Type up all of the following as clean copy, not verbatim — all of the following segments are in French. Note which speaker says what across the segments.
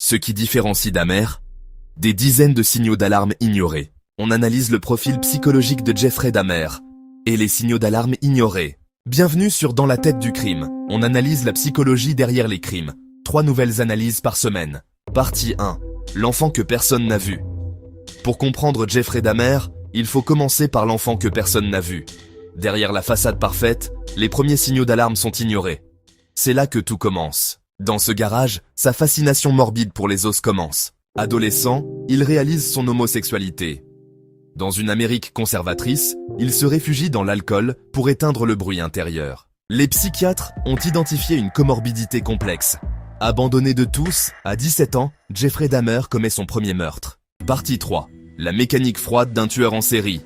Speaker 1: Ce qui différencie Dahmer, des dizaines de signaux d'alarme ignorés. On analyse le profil psychologique de Jeffrey Dahmer et les signaux d'alarme ignorés. Bienvenue sur Dans la tête du crime. On analyse la psychologie derrière les crimes. 3 nouvelles analyses par semaine. Partie 1. L'enfant que personne n'a vu. Pour comprendre Jeffrey Dahmer, il faut commencer par l'enfant que personne n'a vu. Derrière la façade parfaite, les premiers signaux d'alarme sont ignorés. C'est là que tout commence. Dans ce garage, sa fascination morbide pour les os commence. Adolescent, il réalise son homosexualité. Dans une Amérique conservatrice, il se réfugie dans l'alcool pour éteindre le bruit intérieur. Les psychiatres ont identifié une comorbidité complexe. Abandonné de tous, à 17 ans, Jeffrey Dahmer commet son premier meurtre. Partie 3. La mécanique froide d'un tueur en série.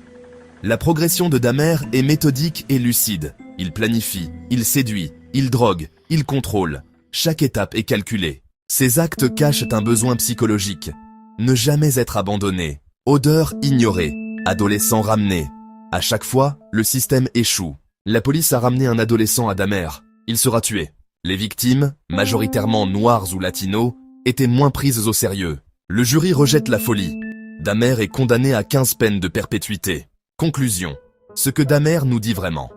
Speaker 1: La progression de Dahmer est méthodique et lucide. Il planifie, il séduit, il drogue, il contrôle. Chaque étape est calculée. Ces actes cachent un besoin psychologique. Ne jamais être abandonné. Odeur ignorée. Adolescent ramené. À chaque fois, le système échoue. La police a ramené un adolescent à Dahmer. Il sera tué. Les victimes, majoritairement noirs ou latinos, étaient moins prises au sérieux. Le jury rejette la folie. Dahmer est condamné à 15 peines de perpétuité. Conclusion. Ce que Dahmer nous dit vraiment.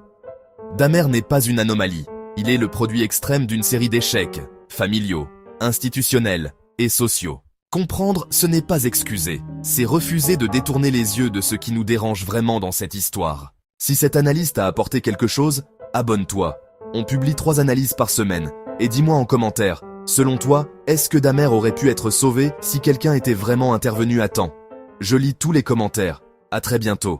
Speaker 1: Dahmer n'est pas une anomalie. Il est le produit extrême d'une série d'échecs, familiaux, institutionnels et sociaux. Comprendre, ce n'est pas excuser. C'est refuser de détourner les yeux de ce qui nous dérange vraiment dans cette histoire. Si cette analyse t'a apporté quelque chose, abonne-toi. On publie 3 analyses par semaine. Et dis-moi en commentaire, selon toi, est-ce que Dahmer aurait pu être sauvé si quelqu'un était vraiment intervenu à temps? Je lis tous les commentaires. À très bientôt.